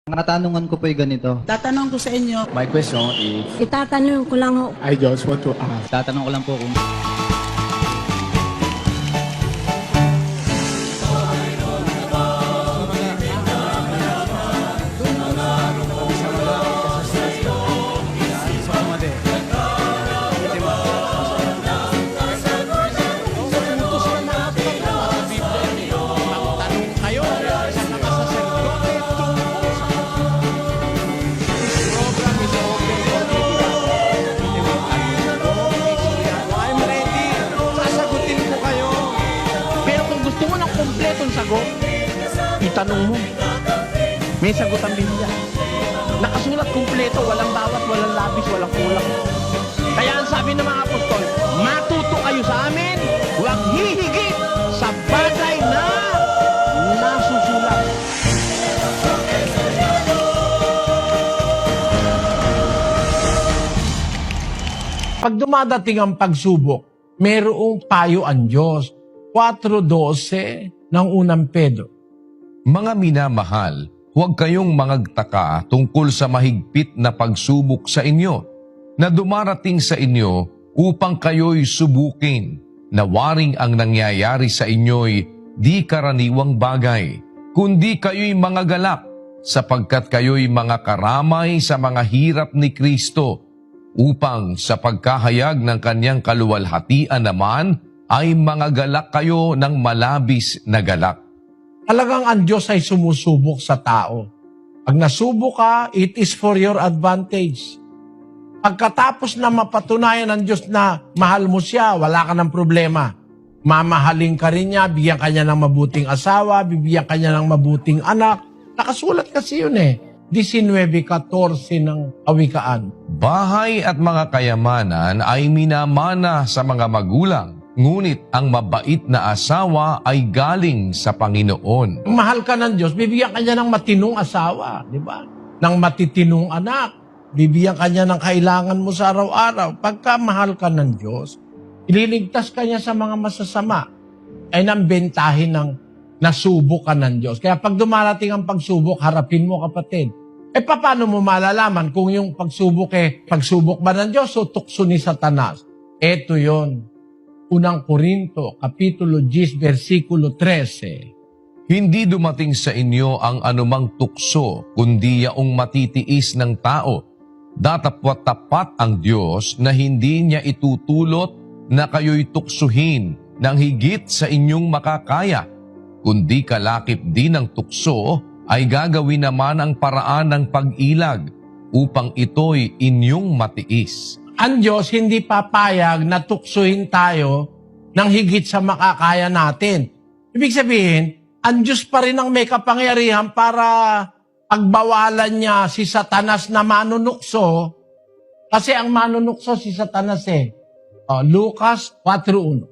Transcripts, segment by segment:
Ang katanungan ko po ay ganito. Tatanong ko sa inyo, My question is, Itatanong ko lang ho. I just want to ask, Tatanong ko lang po kung I'm ready. Sasagutin ko kayo. Pero kung gusto mo ng kompletong sagot, itanong mo. May sagot ang Biblia. Nakasulat kompleto, walang bawat, walang labis, walang kulang. Kaya ang sabi ng mga apostol, matuto kayo sa amin, huwag hihigit sa bagay na nasusulat. Pag dumadating ang pagsubok, mayroong payo ang Diyos. 4:12 ng unang Pedro. Mga minamahal, huwag kayong mangagtaka tungkol sa mahigpit na pagsubok sa inyo na dumarating sa inyo upang kayo'y subukin na waring ang nangyayari sa inyo'y di karaniwang bagay, kundi kayo'y mga galak sapagkat kayo'y mga karamay sa mga hirap ni Kristo upang sa pagkahayag ng kanyang kaluwalhatian naman ay mga galak kayo ng malabis na galak. Talagang ang Diyos ay sumusubok sa tao. Pag nasubok ka, it is for your advantage. Pagkatapos na mapatunayan ng Diyos na mahal mo siya, wala ka ng problema. Mamahalin ka rin niya, bigyan ka niya ng mabuting asawa, bibigyan ka niya ng mabuting anak. Nakasulat kasi yun 19:14 ng Kawikaan. Bahay at mga kayamanan ay minamana sa mga magulang, ngunit ang mabait na asawa ay galing sa Panginoon. Kung mahal ka ng Diyos, bibigyan ka niya ng matinong asawa, di ba? Ng matitinong anak. Bibigyan ka niya ng kailangan mo sa araw-araw. Pagka mahal ka ng Diyos, ililigtas ka niya sa mga masasama. Ay nang bentahin ng nasubok ka ng Diyos. Kaya pag dumarating ang pagsubok, harapin mo, kapatid. Paano mo malalaman kung yung pagsubok pagsubok ba ng Diyos o tukso ni Satanas? Ito yon. Unang Korinto, Kapitulo 10, versikulo 13. Hindi dumating sa inyo ang anumang tukso, kundi yaong matitiis ng tao. Datapwat tapat ang Diyos na hindi niya itutulot na kayo'y tuksuhin ng higit sa inyong makakaya, kundi kalakip din ng tukso ay gagawin naman ang paraan ng pag-ilag upang ito'y inyong matiis. Ang Diyos hindi papayag na tuksuhin tayo ng higit sa makakaya natin. Ibig sabihin, ang Diyos pa rin ang may kapangyarihan para pagbawalan niya si Satanas na manunukso. Kasi ang manunukso si Satanas Lucas 4:1.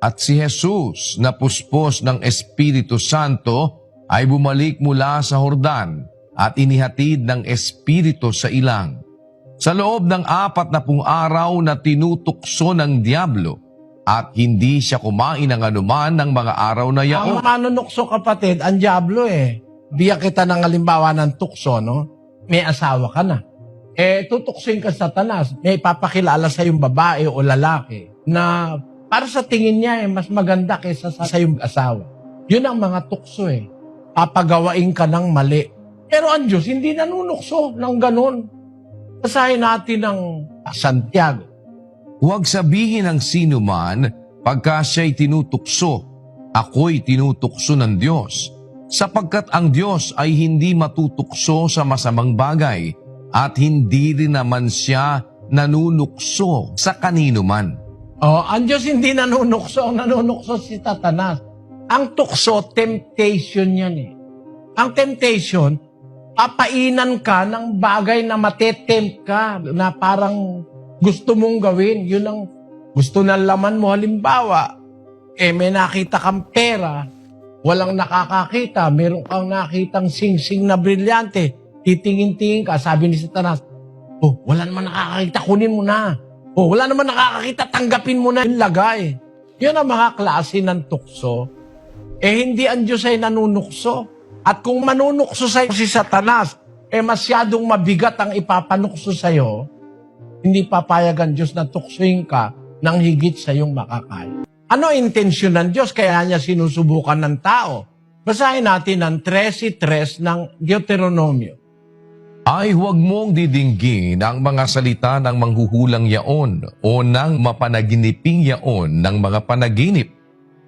At si Jesus na puspos ng Espiritu Santo ay bumalik mula sa Jordan at inihatid ng Espiritu sa ilang. Sa loob ng 40 araw na tinutukso ng Diablo at hindi siya kumain ng anuman ng mga araw na yaon. Ang manunukso, kapatid, ang Diablo Biyak kita ng halimbawa ng tukso, no? May asawa ka na. Tutuksoin ka sa Satanas. May papakilala sa yung babae o lalaki na para sa tingin niya mas maganda kaysa sa yung asawa. Yun ang mga tukso Papagawain ka ng mali. Pero ang Diyos hindi nanunukso ng ganun. Basahin natin ng Santiago. Huwag sabihin ng sino man pagka siya'y tinutukso, ako'y tinutukso ng Diyos, sapagkat ang Diyos ay hindi matutukso sa masamang bagay at hindi rin naman siya nanunukso sa kanino man. Ang Diyos hindi nanunukso. Ang nanunukso si Satanas. Ang tukso, temptation yan Ang temptation, papainan ka ng bagay na matetempt ka, na parang gusto mong gawin. Yun ang gusto ng laman mo. Halimbawa, may nakita kang pera, walang nakakakita, meron kang nakitang sing-sing na brilyante, titingin-tingin ka, sabi ni Satanas, wala naman nakakakita, kunin mo na. Wala naman nakakakita, tanggapin mo na yung lagay. Yun ang mga klase ng tukso. Hindi ang Diyos ay nanunukso. At kung manunukso sa si Satanas, masyadong mabigat ang ipapanukso sa'yo, hindi papayag ang Diyos na tuksoin ka ng higit sa iyong makakaya. Ano ang intensyon ng Diyos? Kaya niya sinusubukan ng tao. Basahin natin ang 13:3 ng Deuteronomio. Ay huwag mong didinggin ang mga salita ng manghuhulang yaon o ng mapanaginiping yaon ng mga panaginip,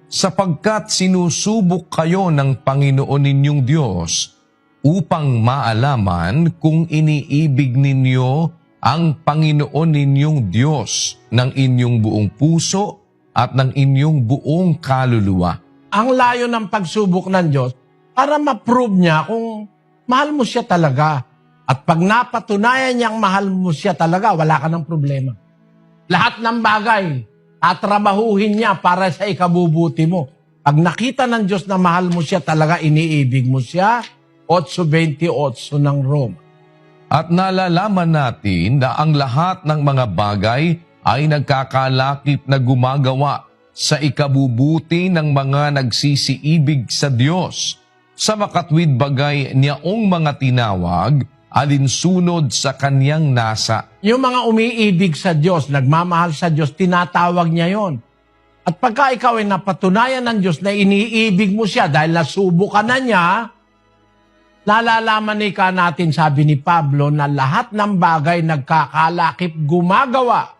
sapagkat sinusubok kayo ng Panginoon ninyong Diyos upang maalaman kung iniibig ninyo ang Panginoon ninyong Diyos ng inyong buong puso at ng inyong buong kaluluwa. Ang layo ng pagsubok ng Diyos para ma-prove niya kung mahal mo siya talaga. At pag napatunayan niyang mahal mo siya talaga, wala ka ng problema. Lahat ng bagay, tatrabahuhin niya para sa ikabubuti mo. Pag nakita ng Diyos na mahal mo siya talaga, iniibig mo siya, 8:28 ng Roma. At nalalaman natin na ang lahat ng mga bagay ay nagkakalakip na gumagawa sa ikabubuti ng mga nagsisiibig sa Diyos, sa makatwid bagay niyaong mga tinawag, alinsunod sa kanyang nasa. Yung mga umiibig sa Diyos, nagmamahal sa Diyos, tinatawag niya yon. At pagka ikaw ay napatunayan ng Diyos na iniibig mo siya dahil nasubukan na niya, nalalaman ka natin, sabi ni Pablo, na lahat ng bagay nagkakalakip gumagawa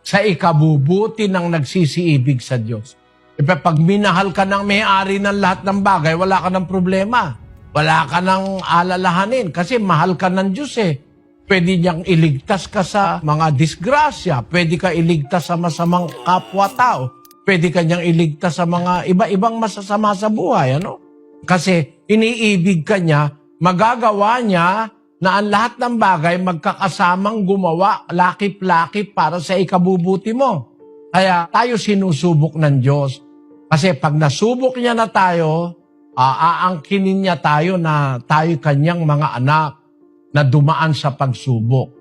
sa ikabubuti ng nagsisiibig sa Diyos. Pag minahal ka ng may-ari ng lahat ng bagay, wala ka ng problema. Wala ka ng alalahanin kasi mahal ka ng Diyos eh. Pwede niyang iligtas ka sa mga disgrasya. Pwede ka iligtas sa masamang kapwa-tao. Pwede ka niyang iligtas sa mga iba-ibang masasama sa buhay. Ano? Kasi iniibig ka niya, magagawa niya na ang lahat ng bagay magkakasamang gumawa lakip-lakip para sa ikabubuti mo. Kaya tayo sinusubok ng Diyos. Kasi pag nasubok niya na tayo, aangkinin niya tayo na tayo kanyang mga anak na dumaan sa pagsubok.